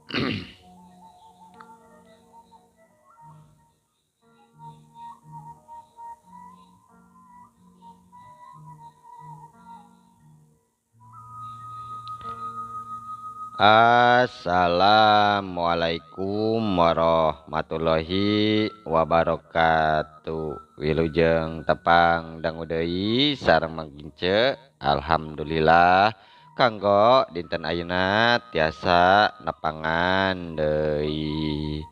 Assalamualaikum warahmatullahi wabarakatuh. Wilujeng tepang dangu deui sareng manggince. Alhamdulillah kanggo dinten ayeuna tiasa nepangan deui.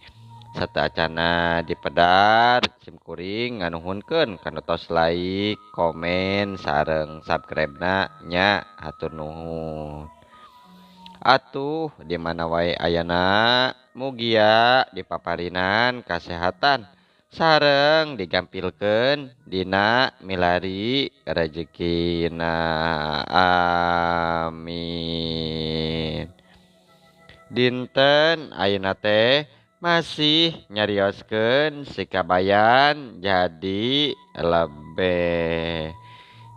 Sateuacanna dipedar simkuring nganuhunkeun kana tos like, komen sareng subscribe-na nya hatur nuhun. Atuh di mana wae ayana mugia dipaparinan kasehatan sareng digampilkeun dina milari rezekina amin. Dinten ayeuna teh masih nyarioskeun sikabayan jadi lebeh.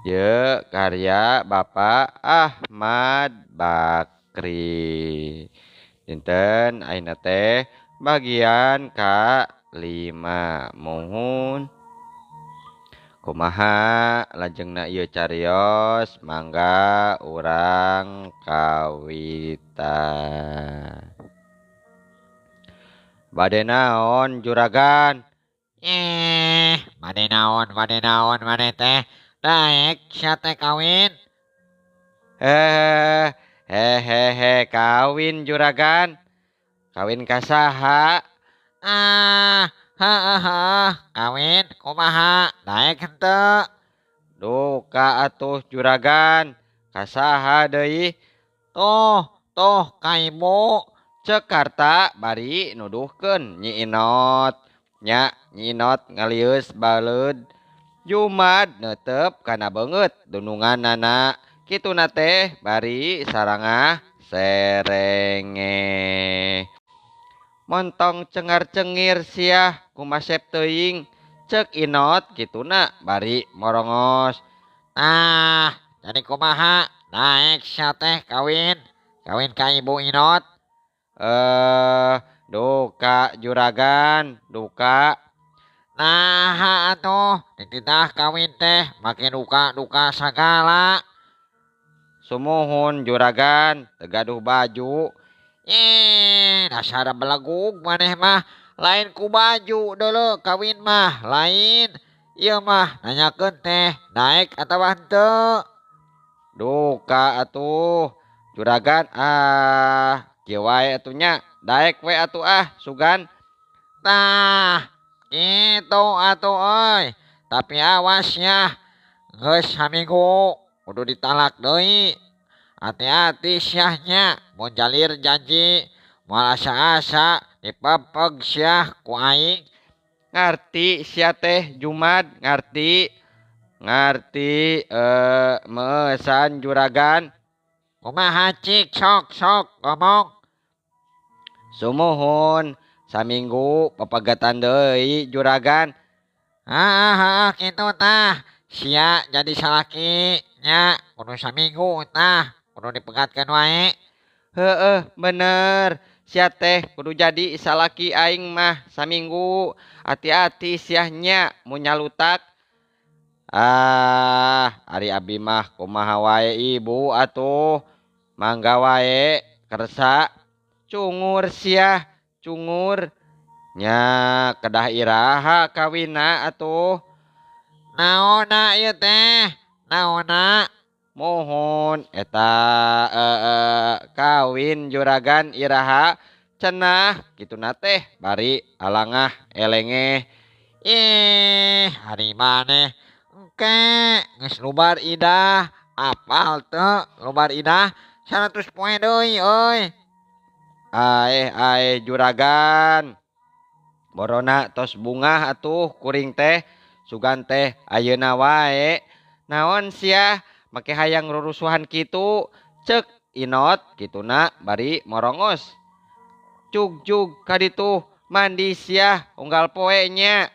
Ye karya Bapak Ahmad Bakri. Dinten ayeuna teh bagian ka-5. Mohon kumaha lajengna ieu carios mangga urang kawitan. Bade naon juragan? Bade naon bade teh daek sia teh kawin. Hehehe kawin juragan. Kawin ka saha? Kawin kumaha daek henteu? Duka atuh juragan. Ka saha deui? Tuh ka ibu. Ceuk harta bari nuduhkeun Nyi Inot. Nya Nyi Inot ngalius baleud. Jumad neuteup kana beungeut dununganana. Kituna teh bari sarangah serenge. Montong cengar-cengir sia kumasep teuing. Ceuk Inot kituna bari morongos. Jadi kumaha daek sia teh kawin ka ibu Inot. Duka juragan, duka. Nah atuh dititah kawin teh make duka sagala. Sumuhun juragan, tegaduh baju. Dasar belegug maneh mah. Lain ku baju dulu kawin mah lain. Ieu mah nanyakeun teh daek atawa henteu. Duka atuh juragan, kieu wae atuh nya. Daek we atuh sugan. Tah gitu atuh euy. Tapi awasnya geus saminggu kudu ditalak deui. Hati-hati syahnya mun jalir janji moal asa-asa dipepeg syah ku aing. Ngarti sia teh Jumad, ngarti. Ngarti meesan juragan. Kumaha cik sok ngomong. Sumuhun saminggu papagatan deui juragan. Kitu tah. Sia jadi salaki nya kudu saminggu tah kudu dipegatkeun wae. Bener. Sia teh kudu jadi salaki aing mah saminggu. Hati-hati siahnya mun nyalutak. Ari abi mah kumaha wae ibu atuh. Mangga wae kersa. Cungur siah, cungur. Nya kedah iraha kawina atuh. Naonna ieu teh? Naonna? Mohon eta kawin juragan iraha cenah kituna teh bari alangah elenge. Hari maneh engke geus lubar idah. Apal teu lubar idah 100 poe deui euy. Ae juragan. Borona tos bungah atuh kuring teh. Sugan teh ayeuna wae. Naon sia make hayang rurusuhan kitu. Ceuk Inot kituna bari morongos. Cug kaditu mandi sia unggal poe nya.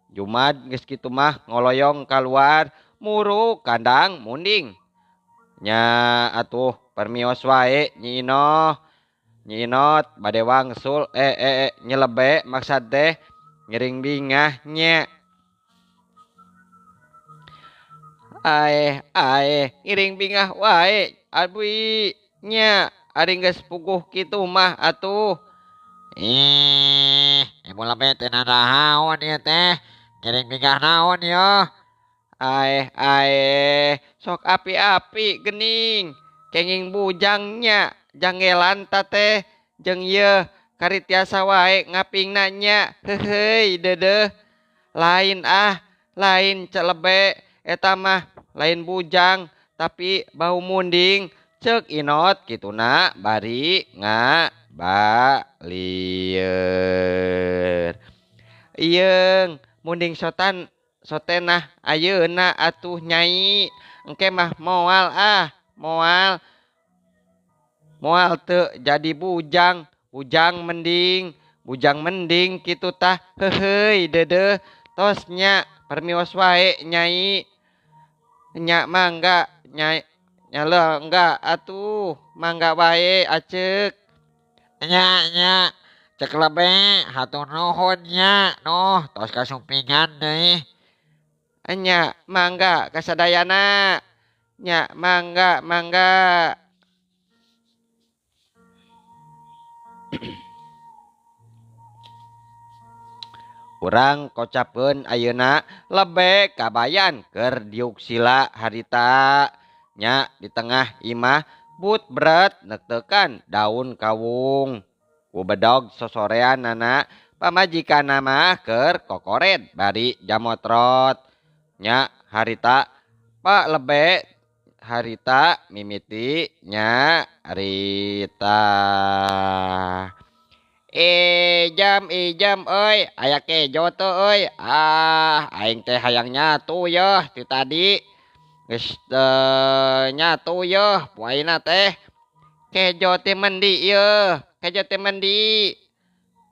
Jumad geus kitu mah ngoloyong kaluar muru kandang munding. Nya atuh permios wae Nyi Inoh. Nyinot bade wangsul nyelebe maksad teh ngiring bingah nya. Ngiring bingah wae abdi nya ari geus puguh kitu mah atuh. Ibu lebih tenan naon ieu teh. Ngiring bingah naon yo. Sok api-api gening kenging bujangnya janggelan tate jeung ieu kari tiasa wae ngapingna nya heuheuy deudeuh lain celebe eta mah lain bujang tapi bau munding ceuk Inot kituna bari ngabalieur ieung munding sotenah ayeuna atuh nyai engke mah moal teu jadi bujang mending kitu tah heuheuy deudeuh tos nya permios wae nyai nya mangga nyai nyale enggak atuh mangga wae aceuk Nya cek lebe hatur nuhun nya noh tos kasumpingan deui. nya mangga kasadayana nya mangga urang kocapkeun ayeuna lebe kabayan keur diuk sila harita nya di tengah imah but berat nektekan daun kawung ku bedog sosoreanana pamajikanna mah keur kokored bari jamotrot nya harita pak lebe harita mimiti nya harita jam euy aya kejo teu euy aing teh hayang nyatu yeuh ti tadi geus nyatu yeuh poaina teh kejo teh mendi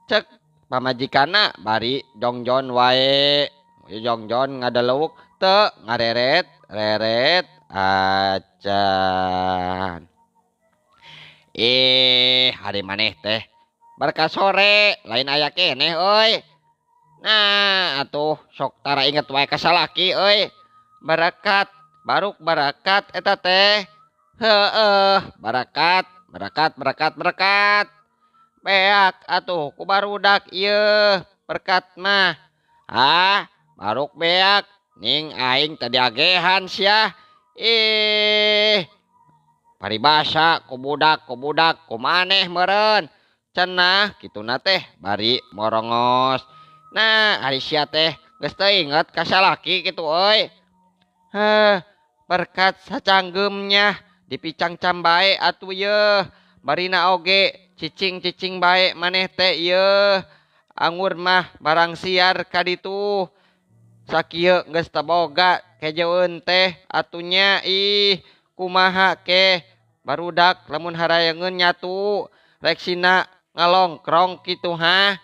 ceuk pamajikanna bari jongjon wae jongjon ngadeluk teu ngareret acan hari maneh teh berka sore lain aya keneh euy nah atuh sok tara inget wae ka salaki euy baruk barakat eta teh heueuh barakat beak atuh ku barudak ieu berkat mah baruk beak ning aing tadi agehan sia paribasa ku budak kumaneh meureun cenah kituna teh bari morongos nah ari sia teh geus teu inget ka salaki kitu euy berkat sacanggeumnya dipicang cambae atuh yeuh barina oge cicing bae maneh teh yeuh anggur mah barang siar ka ditu sakieu geus teu boga kejeun teh atunya kumaha ke barudak lamun harayangeun nyatu rek sina ngalongkrong kitu heueuh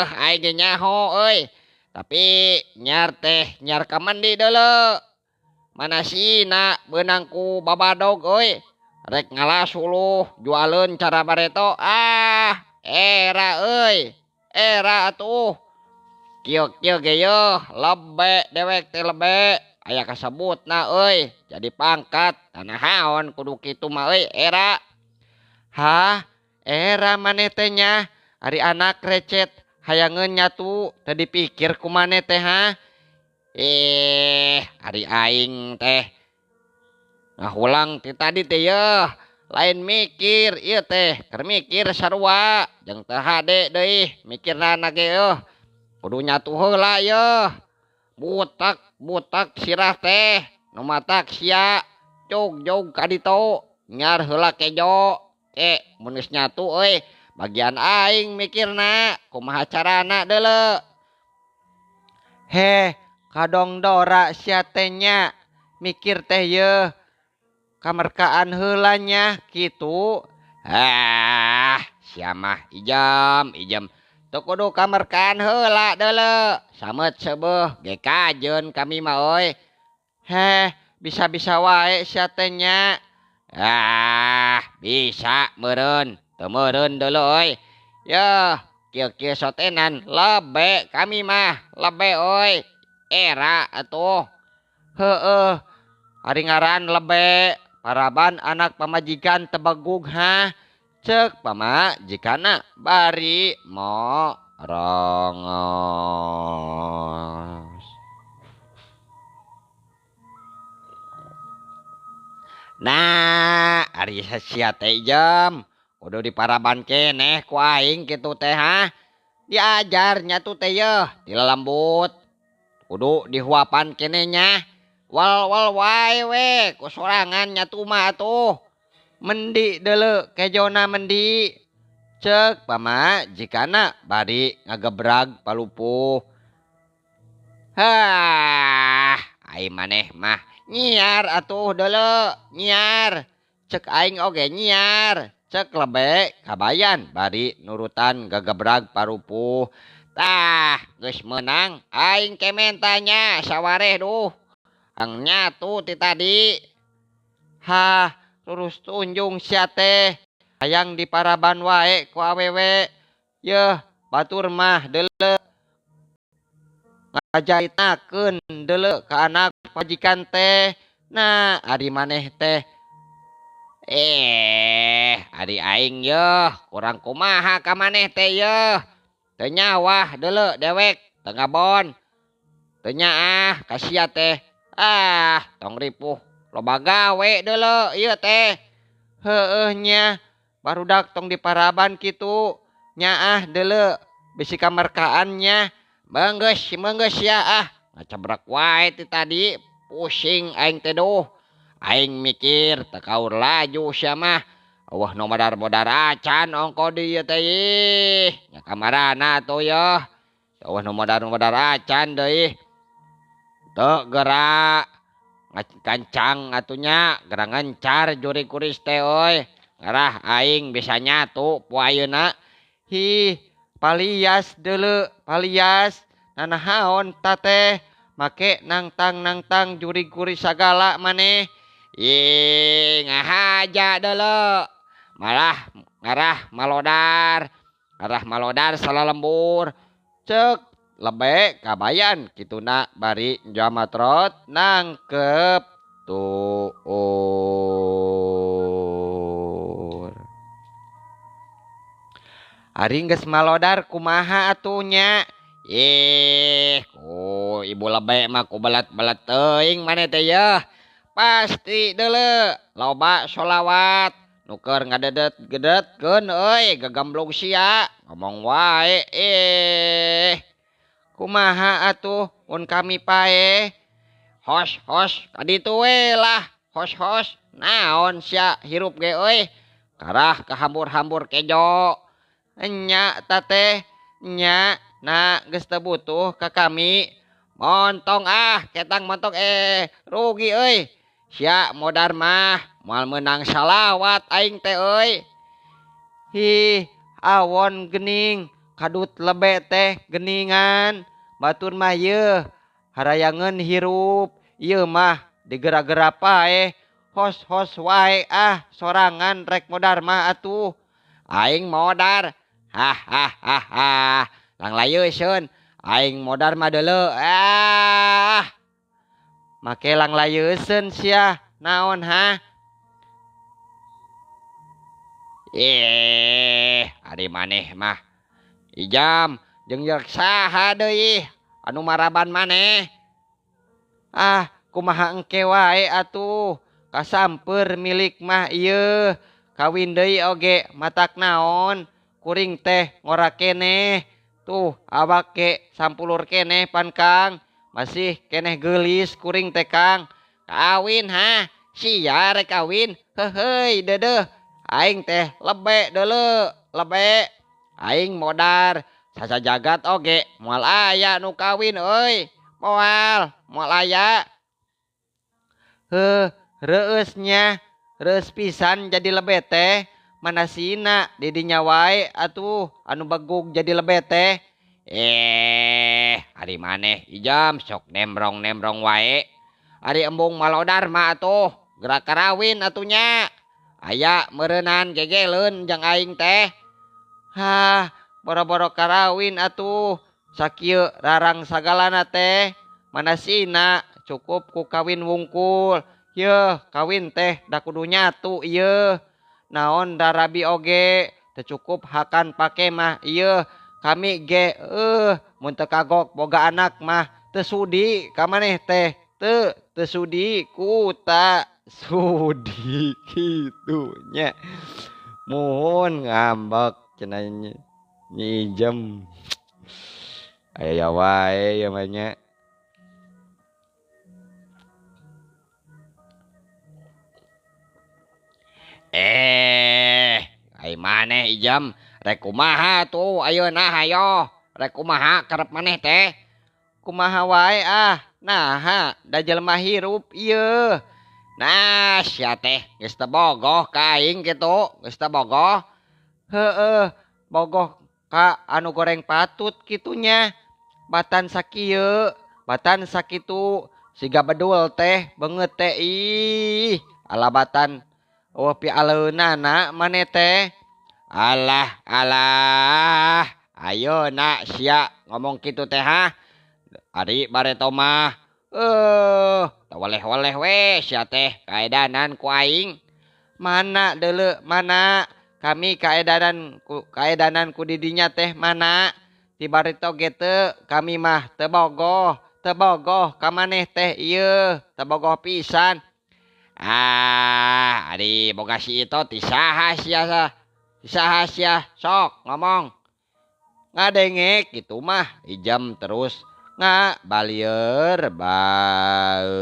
aing ge nyaho euy tapi nyar ka mandi deuleu mana sina beunang ku babadog euy rek ngalas uluh jualeun cara bareto era euy era atuh kieu ge yeuh lebe dewek teh lebe aya kasebutna euy jadi pangkat tanahaon kudu kitu mah euy era era maneh teh nya ari anak recet hayangeun nyatu teu dipikir ku maneh teh ari aing teh ngahulang ti tadi teh yeuh lain mikir ieu teh keur mikir sarua jeung teu hade deui mikirna ge kudu nyatu heula yeuh butak sirah teh nu matak sia jog ka ditu nyar heula kejo mun geus nyatu euy bagian aing mikirna kumaha carana deuleu kadongdora sia teh nya mikir teh yeuh kamerkaan heula nya kitu sia mah ijem teu kudu kamerkaan heula deuleu samet seubeuh ge kajeun kami mah euy bisa wae sia teh nya Bisa meureun, teu meureun deuleu euy. Yeuh, kieu-kieu sotenan lebe kami mah, lebe euy. Era atuh. Heueuh, ari ngaran lebe, paraban anak pamajikan tebegug ha. Ceuk pamajikana bari morongos. Nah, ari sia teh jam. Kudu diparaban keneh ku aing kitu teh ha. Diajarnya tuh teh yeuh, dilalembut. Kudu dihuapan kenehnya. Wal wae we, ku sorangan nya tuh mah atuh. Mendi deuleu kejona mendi. Ceuk pamajikana bari ngagebrag palupuh. Hah, ai maneh mah nyiar atuh deuleu, nyiar. Cek aing oge nyiar. Cek lebe kabayan bari nurutan gagebrag parupuh. Tah, geus meunang aing kemen tanya sawareh duh. Ang nyatu ti tadi. Hah, lurus tunjung sia teh. Hayang diparaban wae ku awewe. Yeuh, batur mah deuleu ngajaritakeun deuleu ka anak majikan teh. Nah, ari maneh teh ari aing yeuh, kurang kumaha ka maneh teh yeuh. Teu nyawah deuleu dewek, teu ngabon. Teu nyaah ka sia teh. Tong ripuh loba gawe deuleu ieu teh. Heueuh nya, barudak tong diparaban kitu. Nyaah deuleu bisi kamarkaannya. Meunggeus ya ngacabrak wae ti tadi. Pusing aing teh duh. Aing mikir teu kaur laju sia mah. Wah nu modar-modar acan ongko dieu teh ih. Nya kamarana atuh yeuh. Wah nu modar-modar acan deui. Teu geura kancang atunya, geura ngencar juri kuris teh euy. Ngarah aing bisa nyatu poe ayeuna. Hi, palias deuleu, palias. Nanahaon ta teh? Make nangtang juri kuris sagala maneh. Ngahaja deuleu. Malah ngarah malodar salalembur. Ceuk lebe kabayan kituna bari jamatrot nangkep tuur. Ari geus malodar kumaha atunya? Ku ibu lebe mah ku belet-belet teuing maneh teh yeuh. Pasti deuleu loba sholawat. Nuker ngadedet-gedetkeun euy, gagamblung sia. Ngomong wae kumaha atuh mun kami pae? Hos kaditu we lah. Hos naon sia hirup ge euy. Karah kahambur-hambur kejo. Enya ta teh, nya na geus teu butuh ka kami. Montong ketang montong rugi euy. Sia modar mah moal meunang salawat aing teh euy. Hi, awon geuning kadut lebe teh geuningan. Batur mah yeuh harayangeun hirup. Ieu mah digera-gera pae. Hos wae sorangan rek modar mah atuh. Aing modar. Lang layeuseun. Aing modar mah deuleu. Make lang layeuseun sia. Naon ha? Ari maneh mah. Ijam jeung yeuk saha deui anu maraban maneh? Kumaha engke wae atuh. Kasampeur milik mah ieu. Kawin deui oge matak naon? Kuring teh ngora keneh. Tuh awak ke sampulur keneh pan Kang. Masih keneh geulis kuring teh Kang. Kawin ha? Sia rek kawin. Heuheuy deudeuh. Aing teh lebe deuleu, lebe. Aing modar. Sasa jagat oge moal aya nu kawin euy. Moal aya. Reueus nya. Reueus pisan jadi lebe teh. Manasina di dinya wae atuh anu begug jadi lebe teh. Ari maneh ijam sok nemrong wae. Ari embung malodar mah atuh gerak karawin atunya. aya meureunnan gegeleun jeung aing teh. Hah, boro-boro karawin atuh. Sakieu rarang sagalana teh. Manasina cukup ku kawin wungkul. Yeuh, kawin teh da kudu nyatu ieu. Naon darabi oge teu cukup hakan pake mah ieu. Kami ge mun teu kagok boga anak mah teu sudi ka maneh teh. Teu sudi kuta sudi kitu nya. Muhun ngambek cenah Nyi Ijem. Aya wae ya mah nya. Ai maneh Ijem, rek kumaha tuh ayeuna hayo. Rek kumaha karep maneh teh? Kumaha wae ah. Naha da jelema hirup ieu. Nah, sia teh geus teu bogoh ka aing kitu, geus teu bogoh. Heueuh, bogoh ka anu goreng patut kitunya. Batan sakieu, batan sakitu, siga bedul teh beungeut teh ih. Alabatan pialeunana maneh teh. Alah, ayeuna sia ngomong kitu teh ha. Ari bareto mah teu waleh-waleh we sia teh kaedanan ku aing. Mana deuleu mana kami kaedanan ku didinya teh mana. Ti bareto ge teu kami mah teu bogoh ka maneh teh ieu, teu bogoh pisan. Ari boga si itu ti saha sia sok ngomong. Ngadengek gitu mah Ijem terus ngabalieur baeud.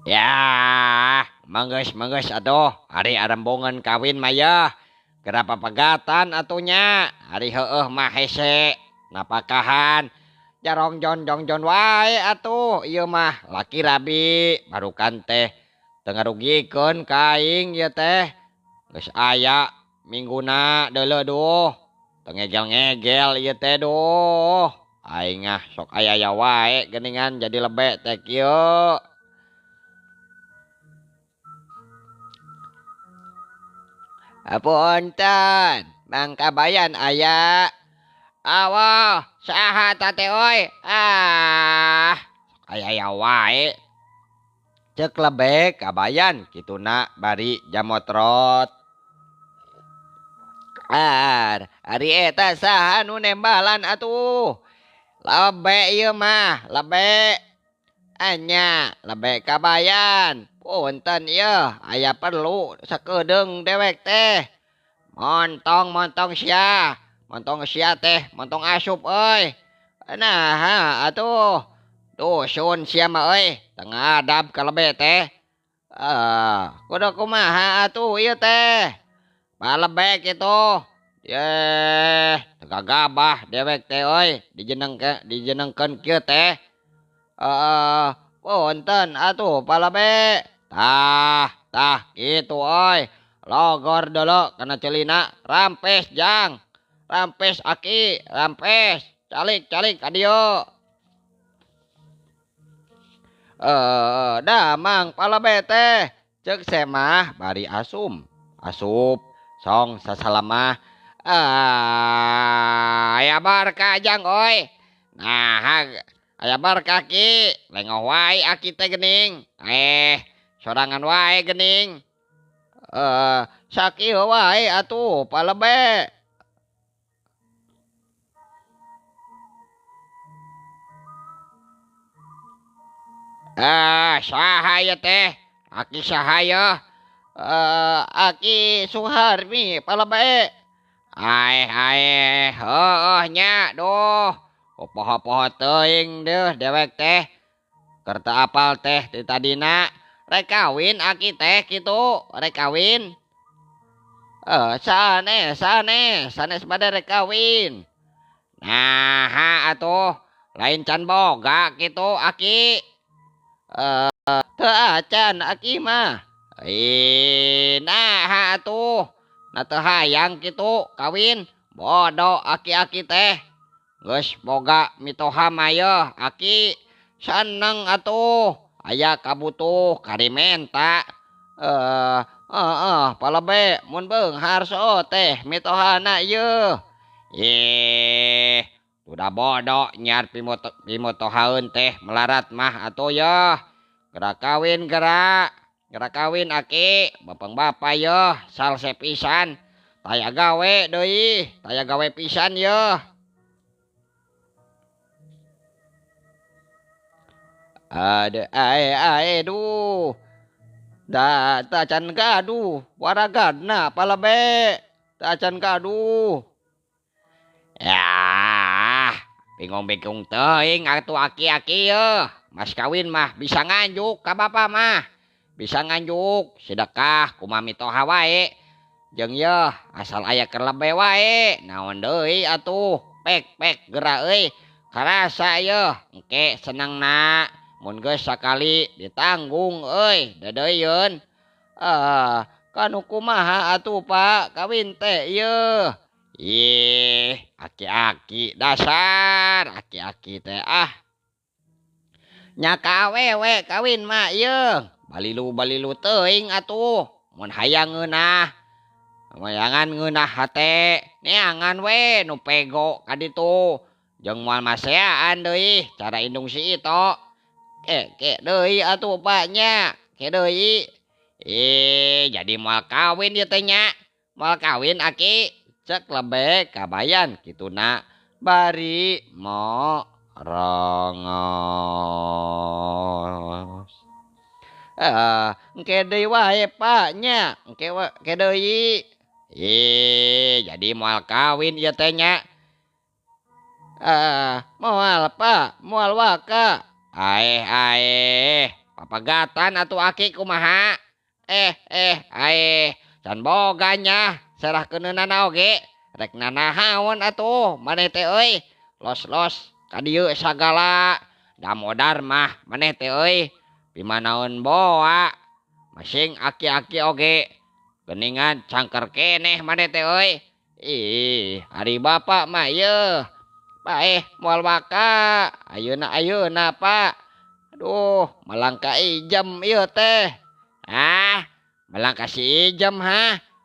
Ya, manggeus atuh, ari arembungan kawin mah yeuh. Gerapa pegatan atunya, ari heueuh mah hese napakahan. Jarong jon wae atuh, ieu mah laki rabi, barukan teh teu ngarugikeun ka aing ieu teh. Geus aya mingguna deuleu duh. Teu ngegel-ngegel ieu teh duh. Aing sok aya wae geuningan jadi lebe teh kieu. Apunten, Mang Kabayan aya. Awah, saha tate oi? Aya wae. Ceuk lebe Kabayan kituna bari jamotrot. Ari eta saha nu nembalan atuh? Lebe ieu mah, lebe. Anya, lebe Kabayan. Punten ieu, aya perlu sakedeung dewek teh. Montong sia. Montong sia teh, montong asup euy. Nah, atuh. Dusun sia mah euy, teu ngadab ka lebe teh. Kudu kumaha atuh ieu teh? Palebe kitu. Teu gagabah dewek teh euy, dijenengkeun kieu teh. Punten atuh palebe. Tah kitu euy. Logor deuleu kana celina, rampes jang. Rampes aki, rampes. Calik ka dieu. Da mang palebe teh. Ceuk semah bari asup song sasalamah. Aya barka jang euy. Nah, aya barka ki, lengoh wae aki teh geuning. Sorangan wae geuning. Sakieu wae atuh palebe. Saha ieu teh? Aki saha yeuh? Aki Suharmi palebe. Heueuh nya duh. Poho-poho teuing deuh dewek teh. Keur teu apal teh ti tadina. Rek kawin aki teh kitu, rek kawin. Sanes bade rek kawin. Nah, atuh lain can boga kitu aki. Teu acan aki mah. Nah atuh. Na teu hayang kitu kawin. Bodo aki-aki teh. geus boga mitoha maya aki seneng atuh aya kabutuh karimenta palebe mun beunghar so teh mitohana ieu udah bodoh nyar pimotohaeun teh melarat mah atuh ya gerak kawin aki bapang bapa ya salse pisan taya gawe deui taya gawe pisan ya ada duh da tacan gaduh waragadna palebe tacan gaduh ya bingung-bingung teuing atuh aki-aki ye mas kawin mah bisa nganjuk ka bapa mah bisa nganjuk sedekah kumami toha wae jeung ye asal aya keur lebe wae naon deui atuh pek geura euy karasa ye engke senengna mun geus sakali ditanggung euy dedeyeun kanu kumaha atuh Pak kawin teh ieu aki-aki dasar aki-aki teh nya kawewe kawin mah ieu balilu teuing atuh mun hayang ngeunah mayangan ngeunah hate neangan we nu pego ka ditu jeung moal maseaan deui cara indung si Ito ke deui atuh Pak nya ke deui jadi moal kawin ieu teh nya moal kawin aki cek lebe kabayan kituna bari morongos engke deui wae Pak nya engke deui jadi moal kawin ieu teh nya moal Pak moal waka papagatan atuh aki kumaha can boganya serahkeunana oge rek nanahaon atuh maneh teh euy los ka dieu sagala da modar mah maneh teh euy pimanaon boa masing aki-aki oge geuningan cangker keneh maneh teh euy ari bapa mah ieu Pak moal waka ayeuna Pak aduh malangka ijem ieu teh malangka si ijem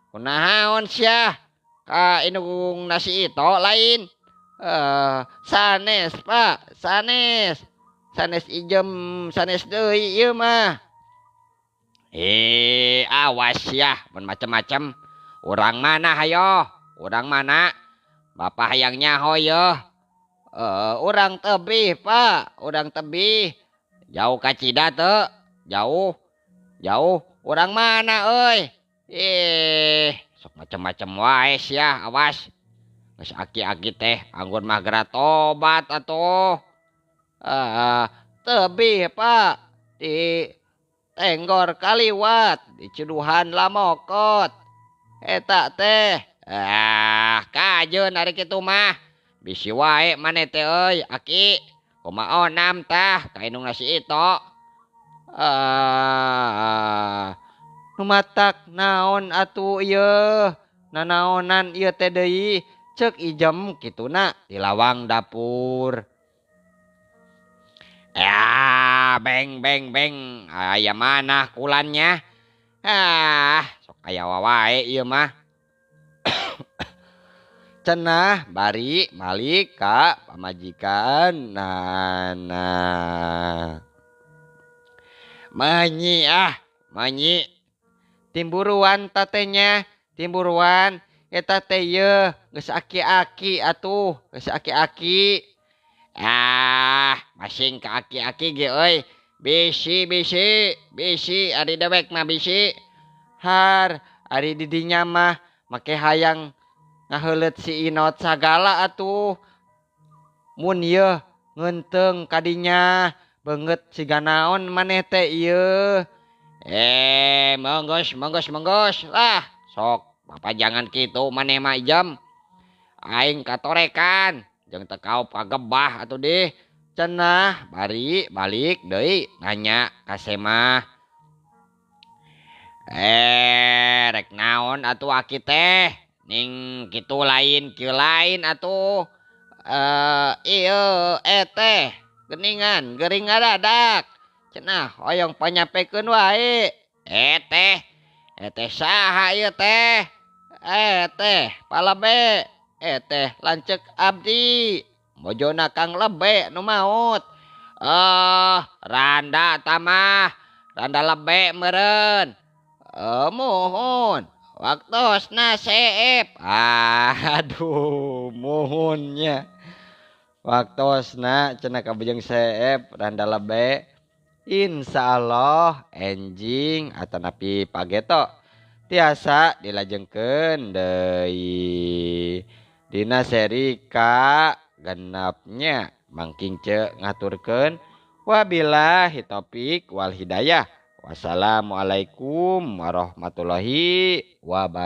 kunahaon sia ka indung nasi Ito lain sanes Pak sanes ijem sanes deui ieu mah awas ya mun macem-macem urang mana hayo urang mana Bapak hayang nyaho yeuh urang tebih Pak urang tebih jauh ka Cida teu jauh urang mana euy sok macem-macem wae sia awas geus aki-aki teh anggun mah geura tobat atuh tebih Pak di Tenggor Kaliwat di Ciduhan Lamokot eta teh kajeun ari kitu mah bisi wae maneh teh euy aki kumaonam tah ka indung nasi Ito numatak naon atuh ieu nanaonan ieu teh deui ceuk ijem kituna di lawang dapur beng aya manah kulannya sok aya wae ieu mah cenah bari balik ka pamajikan nana manyi timburuan tatenya timburuan eta teh ieu geus aki-aki atuh geus aki-aki masing ka aki-aki ge euy bisi ari dewek mah bisi har ari di dinya mah make hayang ngaheuleut si Inot sagala atuh mun ieu ngeunteung kadinya beungeut siga naon maneh teh ieu monggos lah sok Bapak jangan kitu maneh mah ijem aing katorekan jeung teu kaop kagebah atuh deh cenah bari balik deui nanya ka Semah rek naon atuh aki teh ning kitu lain kieu lain atuh teh geningan gering ngadadak cenah hoyong panyapekeun wae teh saha ieu teh teh palabe teh lanceuk abdi bojona Kang Lebe nu maot randa tamah randa lebe meureun muhun waktosna seep aduh muhunnya waktosna cenah kabujang seep randa lebe insyaallah enjing atanapi pageto tiasa dilajengkeun deui dina seri ka genepnya mangking ceuk ngaturkeun wabillahi taufik wal hidayah wassalamualaikum warahmatullahi wabarakatuh